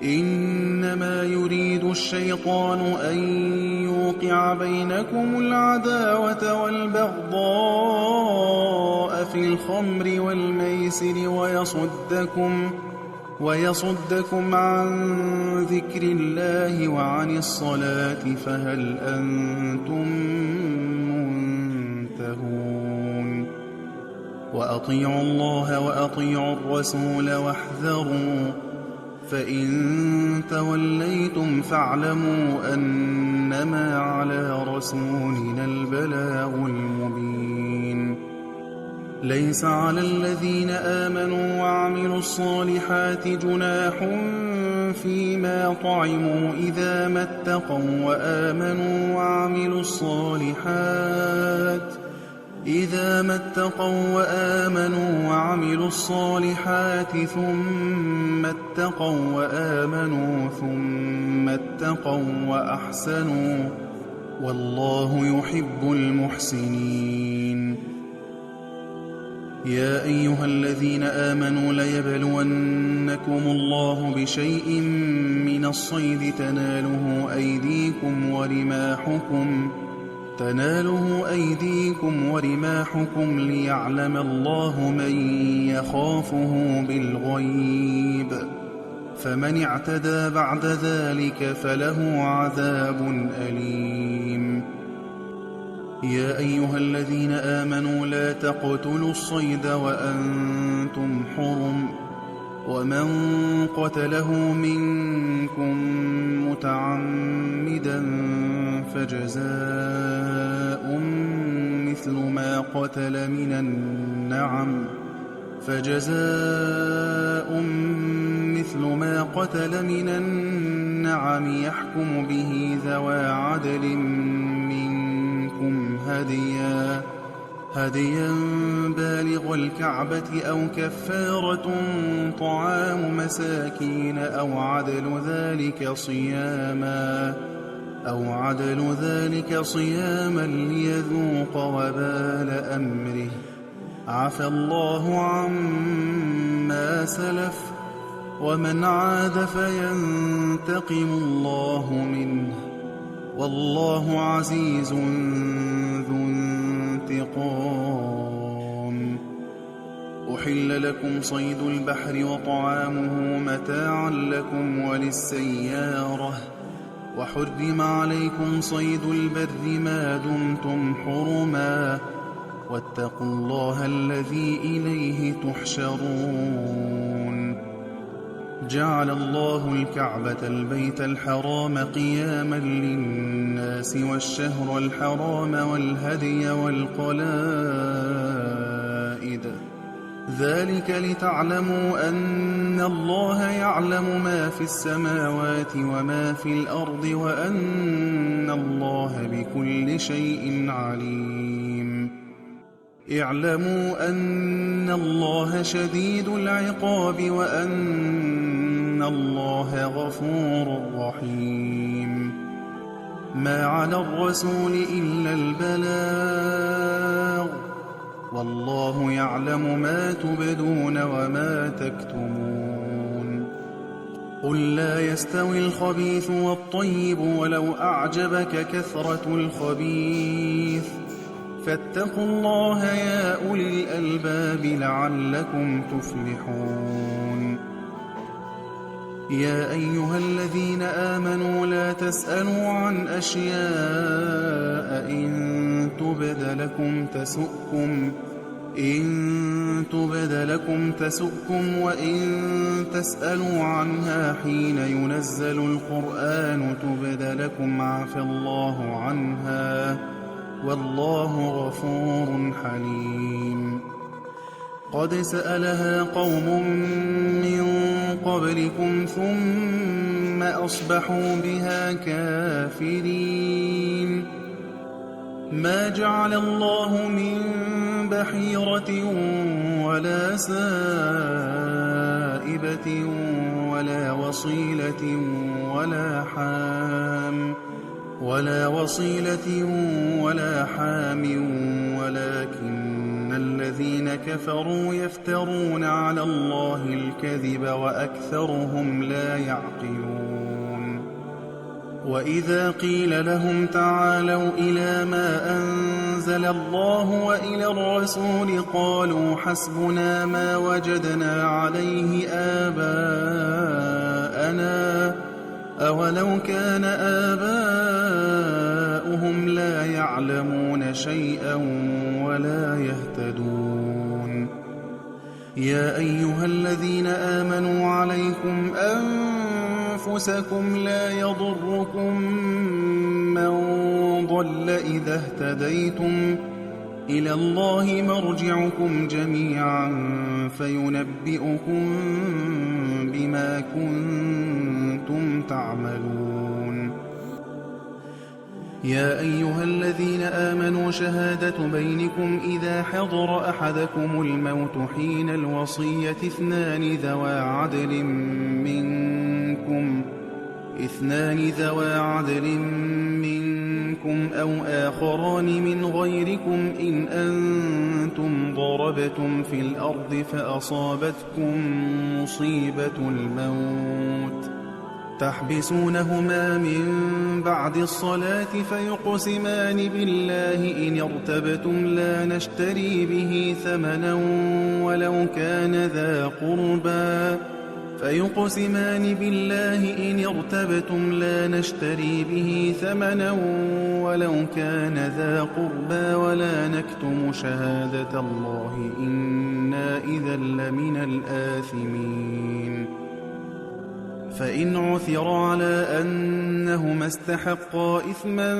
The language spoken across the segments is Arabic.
إنما يريد الشيطان أن يوقع بينكم العداوة والبغضاء في الخمر والميسر ويصدكم عن ذكر الله وعن الصلاة فهل أنتم منتهون وأطيعوا الله وأطيعوا الرسول واحذروا فإن توليتم فاعلموا أنما على رسولنا البلاغ المبين ليس على الذين آمنوا وعملوا الصالحات جناح فيما طعموا إذا ما اتقوا وآمنوا وعملوا الصالحات ثم اتقوا وآمنوا ثم اتقوا وأحسنوا والله يحب المحسنين يا أيها الذين آمنوا ليبلونكم الله بشيء من الصيد تناله أيديكم ورماحكم ليعلم الله من يخافه بالغيب فمن اعتدى بعد ذلك فله عذاب أليم يا أيها الذين آمنوا لا تقتلوا الصيد وأنتم حرم ومن قتله منكم متعمدا فجزاء مثل ما قتل من النعم يحكم به ذوى عدل منكم هديا بالغ الكعبة أو كفارة طعام مساكين أو عدل ذلك صياما ليذوق وبال أمره عفى الله عما سلف ومن عاد فينتقم الله منه والله عزيز ذو انتقام أحل لكم صيد البحر وطعامه متاعا لكم وللسيارة وحرم عليكم صيد البر ما دمتم حرما واتقوا الله الذي إليه تحشرون جعل الله الكعبة البيت الحرام قياما للناس والشهر الحرام والهدي والقلائد ذلك لتعلموا أن الله يعلم ما في السماوات وما في الأرض وأن الله بكل شيء عليم اعلموا أن الله شديد العقاب وأن الله غفور رحيم ما على الرسول إلا البلاغ والله يعلم ما تبدون وما تكتمون قل لا يستوي الخبيث والطيب ولو أعجبك كثرة الخبيث فاتقوا الله يا أولي الألباب لعلكم تفلحون يا أيها الذين آمنوا لا تسألوا عن أشياء إن تبد لكم تسؤكم وإن تسألوا عنها حين ينزل القرآن تبد لكم عفى الله عنها والله غفور حليم قد سألها قوم من قبلكم ثم أصبحوا بها كافرين ما جعل الله من بحيرة ولا سائبة ولا وصيلة ولا حام ولكن إن الذين كفروا يفترون على الله الكذب وأكثرهم لا يعقلون وإذا قيل لهم تعالوا إلى ما أنزل الله وإلى الرسول قالوا حسبنا ما وجدنا عليه آباءنا أولو كان آباؤهم لا يعلمون شيئا ولا يهتدون يا أيها الذين آمنوا عليكم أنفسكم لا يضركم من ضل إذا اهتديتم إلى الله مرجعكم جميعا فينبئكم بما كنتم تعملون يا أيها الذين آمنوا شهادة بينكم إذا حضر أحدكم الموت حين الوصية اثنان ذوى عدل منكم أو آخران من غيركم إن أنتم ضربتم في الأرض فأصابتكم مصيبة الموت تحبسونهما من بعد الصلاة فيقسمان بالله إن ارتبتم لا نشتري به ثمنا ولو كان ذا قربى ولا نكتم شهادة الله إنا إذا لمن الآثمين فإن عثر على أنهما استحقا إثما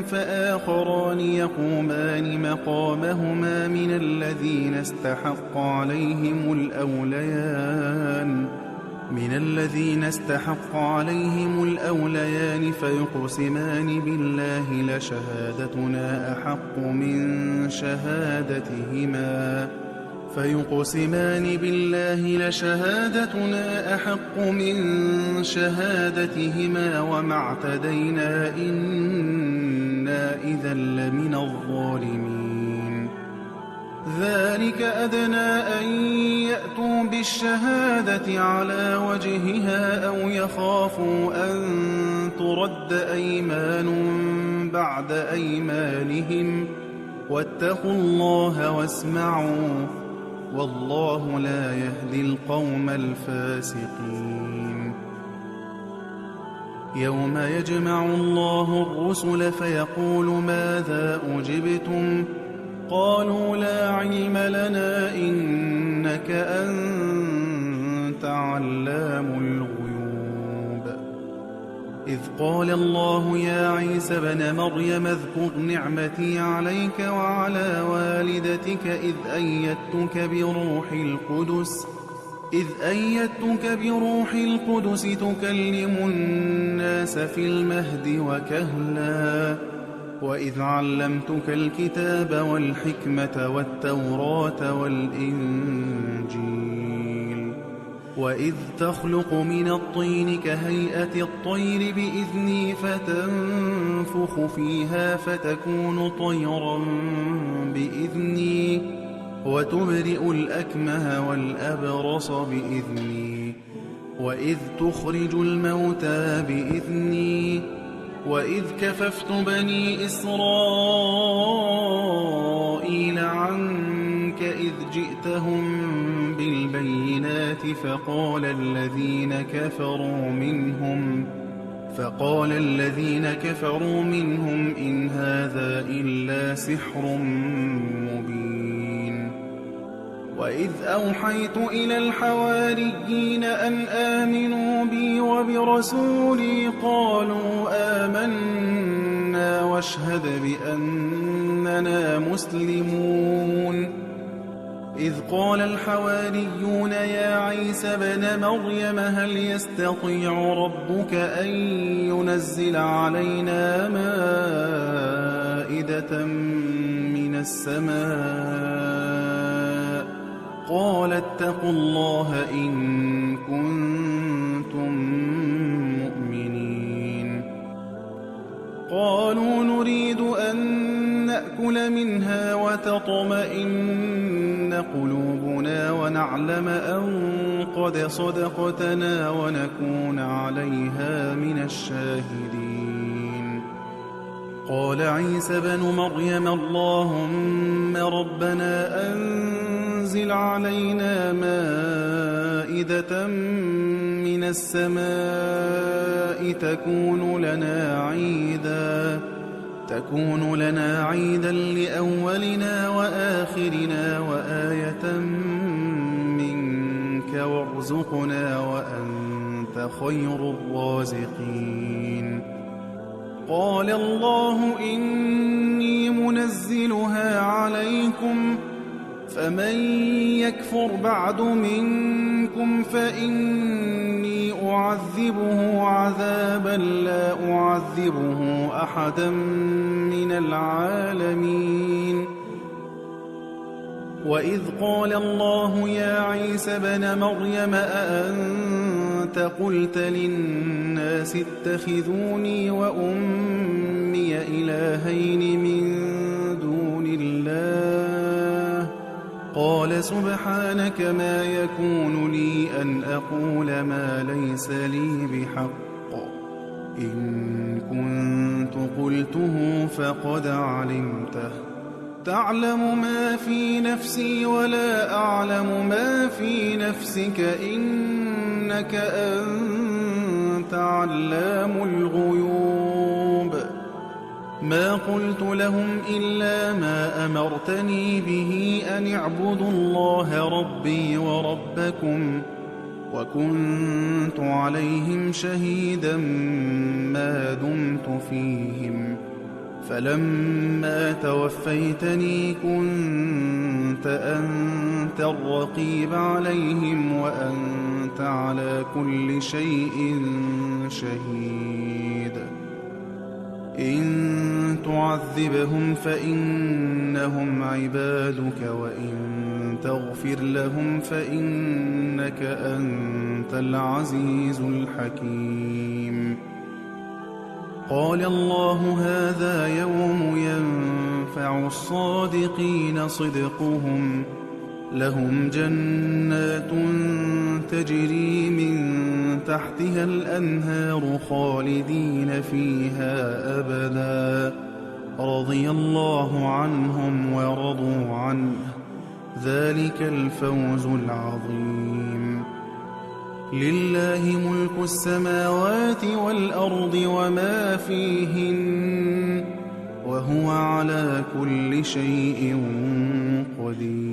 فآخران يقومان مقامهما من الذين استحق عليهم الأوليان فيقسمان بالله لشهادتنا أحق من شهادتهما وما اعتدينا إنا إذا لمن الظالمين ذلك أدنى أن يأتوا بالشهادة على وجهها أو يخافوا أن ترد أيمان بعد أيمانهم واتقوا الله واسمعوا والله لا يهدي القوم الفاسقين يوم يجمع الله الرسل فيقول ماذا أجبتم قالوا لا علم لنا إنك أنت علام الغيوب إذ قال الله يا عيسى ابن مريم اذكر نعمتي عليك وعلى والدتك إذ أيدتك بروح القدس تكلم الناس في المهد وكهلا وإذ علمتك الكتاب والحكمة والتوراة والإنجيل وإذ تخلق من الطين كهيئة الطير بإذني فتنفخ فيها فتكون طيرا بإذني وتبرئ الأكمه والأبرص بإذني وإذ تخرج الموتى بإذني وإذ كففت بني إسرائيل عنك إذ جئتهم بالبينات فقال الذين كفروا منهم إن هذا إلا سحر مبين وإذ أوحيت إلى الحواريين أن آمنوا بي وبرسولي قالوا آمنا واشهد بأننا مسلمون إذ قال الحواريون يا عيسى ابن مريم هل يستطيع ربك أن ينزل علينا مائدة من السماء قال اتقوا الله إن كنتم مؤمنين قالوا نريد أن نأكل نأكل منها وتطمئن قلوبنا ونعلم أن قد صدقتنا ونكون عليها من الشاهدين. قال عيسى بن مريم اللهم ربنا أنزل علينا مائدة من السماء تكون لنا عيدا لأولنا وآخرنا وآية منك وارزقنا وأنت خير الرازقين. قال الله إني منزلها عليكم فمن يكفر بعد منكم فإني أعذبه عذابا لا أعذبه أحدا من العالمين. وإذ قال الله يا عيسى بن مريم أأنت قلت للناس اتخذوني وأمي إلهين من دون الله قال سبحانك ما يكون لي أن أقول ما ليس لي بحق إن كنت قلته فقد علمته تعلم ما في نفسي ولا أعلم ما في نفسك إنك أنت علام الغيوب. ما قلت لهم إلا ما أمرتني به أن اعبدوا الله ربي وربكم وكنت عليهم شهيدا ما دمت فيهم فلما توفيتني كنت أنت الرقيب عليهم وأنت على كل شيء شهيد. إن تعذبهم فإنهم عبادك وإن تغفر لهم فإنك أنت العزيز الحكيم. قال الله هذا يوم ينفع الصادقين صدقهم لهم جنات تجري من تحتها الأنهار خالدين فيها أبدا رضي الله عنهم ورضوا عنه ذلك الفوز العظيم. لله ملك السماوات والأرض وما فيهن وهو على كل شيء قدير.